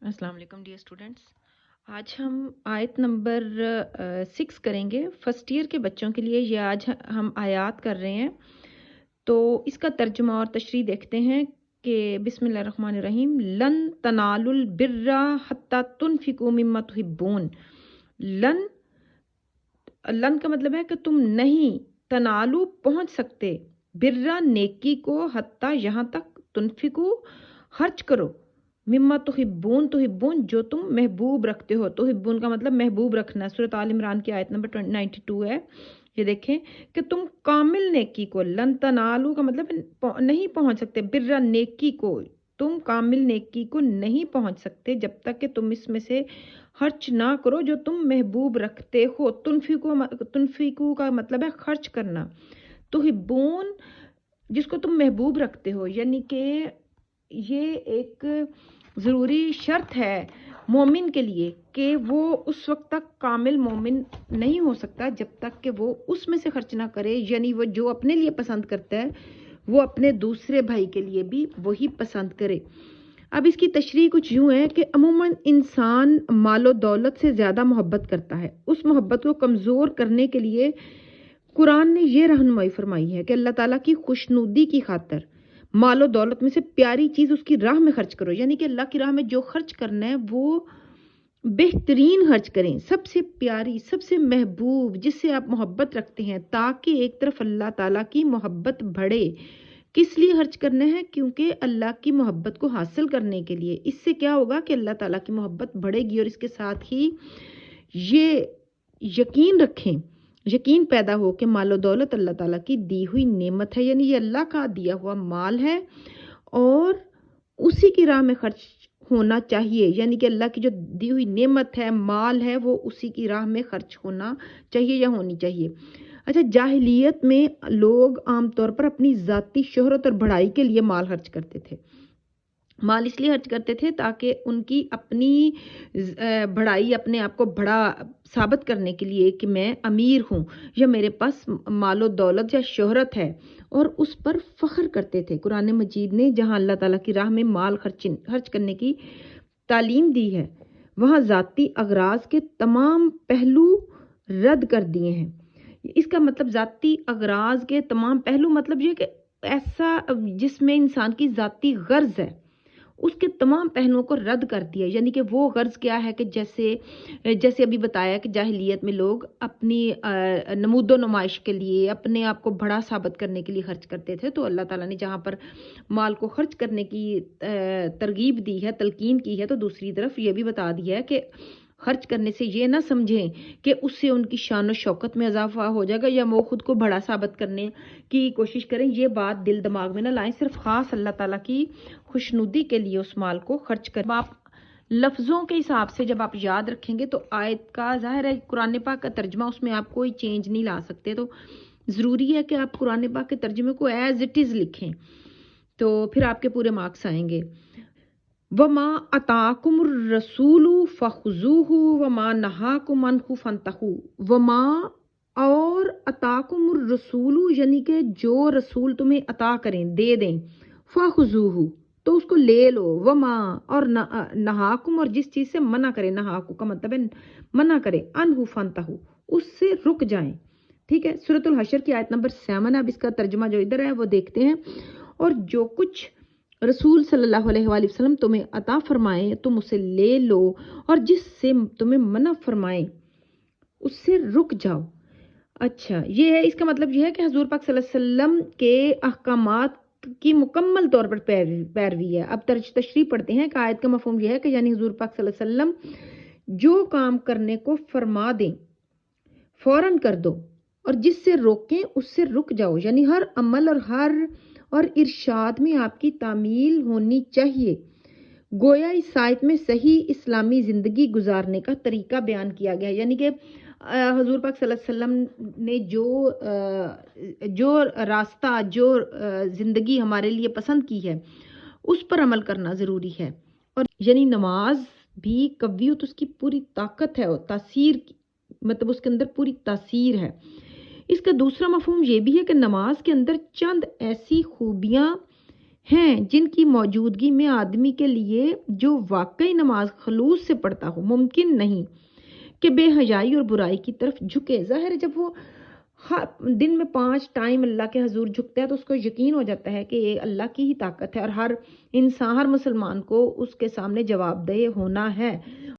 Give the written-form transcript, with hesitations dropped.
अस्सलाम वालेकुम dear students. आज हम आयत नंबर 6 करेंगे फर्स्ट ईयर के बच्चों के लिए। ये आज हम आयात कर रहे हैं, तो इसका तर्जुमा और तशरीह देखते हैं कि बिस्मिल्लाहिर्रहमानिर्रहीम। लन तनालुल बिर्रा हत्ता तुनफिकू मिम्मा तुहिब्बून। लन लन का मतलब है कि तुम नहीं, तनालू पहुंच सकते, बिर्रा नेकी को, हत्ता यहाँ तक, तुनफिकू खर्च करो, मिम्मा तुहिब्बून तुहिब्बून जो तुम महबूब रखते हो। तुहिब्बून का मतलब महबूब रखना। सूरत आल इमरान की आयत नंबर 92 है। ये देखें कि तुम कामिल नेकी को, लन तनालू का मतलब नहीं पहुंच सकते, बिर्रा नेकी को, तुम कामिल नेकी को नहीं पहुंच सकते जब तक कि तुम इसमें से खर्च ना करो जो तुम महबूब रखते हो। तुनफिकू का मतलब है खर्च करना। तुहिब्बून जिसको तुम महबूब रखते हो, यानी कि ये एक ज़रूरी शर्त है मोमिन के लिए कि वो उस वक्त तक कामिल मोमिन नहीं हो सकता जब तक कि वो उसमें से खर्च ना करे। यानी वो जो अपने लिए पसंद करता है वो अपने दूसरे भाई के लिए भी वही पसंद करे। अब इसकी तशरीह कुछ यूँ है कि अमूमन इंसान मालो दौलत से ज़्यादा मोहब्बत करता है। उस मोहब्बत को कमज़ोर करने के लिए कुरान ने ये रहनुमाई फरमाई है कि अल्लाह ताला की खुशनुदी की खातर मालो दौलत में से प्यारी चीज़ उसकी राह में खर्च करो। यानी कि अल्लाह की राह में जो खर्च करना है वो बेहतरीन खर्च करें, सबसे प्यारी, सबसे महबूब, जिससे आप मोहब्बत रखते हैं, ताकि एक तरफ अल्लाह ताला की मोहब्बत बढ़े। किस लिए खर्च करना है? क्योंकि अल्लाह की मोहब्बत को हासिल करने के लिए। इससे क्या होगा कि अल्लाह ताला की मोहब्बत बढ़ेगी और इसके साथ ही ये यकीन रखें, यकीन पैदा हो कि मालो दौलत अल्लाह ताला की दी हुई नेमत है, यानी ये अल्लाह का दिया हुआ माल है और उसी की राह में खर्च होना चाहिए। यानी कि अल्लाह की जो दी हुई नेमत है, माल है, वो उसी की राह में खर्च होना चाहिए या होनी चाहिए। अच्छा, जाहिलियत में लोग आमतौर पर अपनी ज़ाती शोहरत और बढ़ाई के लिए माल खर्च करते थे। माल इसलिए खर्च करते थे ताकि उनकी अपनी बढ़ाई, अपने आप को बड़ा साबित करने के लिए कि मैं अमीर हूँ या मेरे पास मालो दौलत या शोहरत है, और उस पर फ़ख्र करते थे। कुरान मजीद ने जहाँ अल्लाह ताला की राह में माल खर्च करने की तालीम दी है, वहाँ ज़ाती अगराज के तमाम पहलू रद्द कर दिए हैं। इसका मतलब ज़ाती अगराज के तमाम पहलू मतलब ये कि ऐसा जिसमें इंसान की ज़ाती गर्ज है, उसके तमाम पहलुओं को रद्द कर दिया। यानी कि वो गर्ज क्या है कि जैसे अभी बताया कि जाहिलियत में लोग अपनी नमूदो नुमाइश के लिए, अपने आप को बड़ा साबित करने के लिए खर्च करते थे। तो अल्लाह ताला ने जहाँ पर माल को खर्च करने की तरगीब दी है, तलकीन की है, तो दूसरी तरफ ये भी बता दिया है कि खर्च करने से ये ना समझें कि उससे उनकी शान और शौकत में इजाफा हो जाएगा या वो खुद को बड़ा साबित करने की कोशिश करें। ये बात दिल दिमाग में ना लाएं। सिर्फ खास अल्लाह ताला की खुशनुदी के लिए उस माल को खर्च करें। आप लफ्ज़ों के हिसाब से जब आप याद रखेंगे तो आयत का ज़ाहिर है कुरान पाक का तर्जमा, उसमें आप कोई चेंज नहीं ला सकते, तो ज़रूरी है कि आप कुरान पाक के तर्जमे को एज इट इज़ लिखें, तो फिर आपके पूरे मार्क्स आएंगे। वमा अताकुमुर रसूलु फखुजूहु वमा नहाकुम अन्हु फंतहु। वमा और अताकुमुर रसूलु यानी कि जो रसूल तुम्हें अता करें, दे दें, फखुजूहु तो उसको ले लो। वमा और नहाकुम और जिस चीज़ से मना करें, नहाकु का मतलब है मना करें, अन्हु फंतहु उससे रुक जाएं। ठीक है, सूरतुल हशर की आयत नंबर 7। अब इसका तर्जुमा जो इधर है वो देखते हैं। और जो कुछ रसूल सल्लल्लाहु अलैहि वसल्लम तुम्हें अता फरमाए तुम उसे ले लो, और जिससे तुम्हें मना फरमाए उससे रुक जाओ। अच्छा, ये है, इसका मतलब ये है कि हजूर पाक सल्लल्लाहु अलैहि वसल्लम के अहकामात की मुकम्मल तौर पर पैरवी है। अब तशरीह पढ़ते हैं कि आयत का मफहूम यह है कि यानी हजूर पाक सल्लल्लाहु अलैहि वसल्लम जो काम करने को फरमा दें फौरन कर दो, और जिससे रोकें उससे रुक जाओ। यानी हर अमल और इरशाद में आपकी तामील होनी चाहिए। गोया इस आयत में सही इस्लामी ज़िंदगी गुजारने का तरीका बयान किया गया है। यानी कि हजूर पाक सल्लल्लाहु अलैहि वसल्लम ने जो रास्ता, जो ज़िंदगी हमारे लिए पसंद की है, उस पर अमल करना ज़रूरी है। और यानी नमाज भी कवियत उसकी पूरी ताकत है और तासीर, मतलब उसके अंदर पूरी तासीर है। इसका दूसरा मफहूम ये भी है कि नमाज के अंदर चंद ऐसी खूबियाँ ہیں جن کی موجودگی میں آدمی کے لیے جو واقعی نماز خلوص سے پڑھتا ہو ممکن نہیں کہ بے حیائی اور برائی کی طرف جھکے۔ ظاہر ہے جب وہ دن میں 5 ٹائم اللہ کے حضور جھکتا ہے تو اس کو یقین ہو جاتا ہے کہ یہ اللہ کی ہی طاقت ہے اور ہر انسان ہر مسلمان کو اس کے سامنے جواب دہ ہونا ہے۔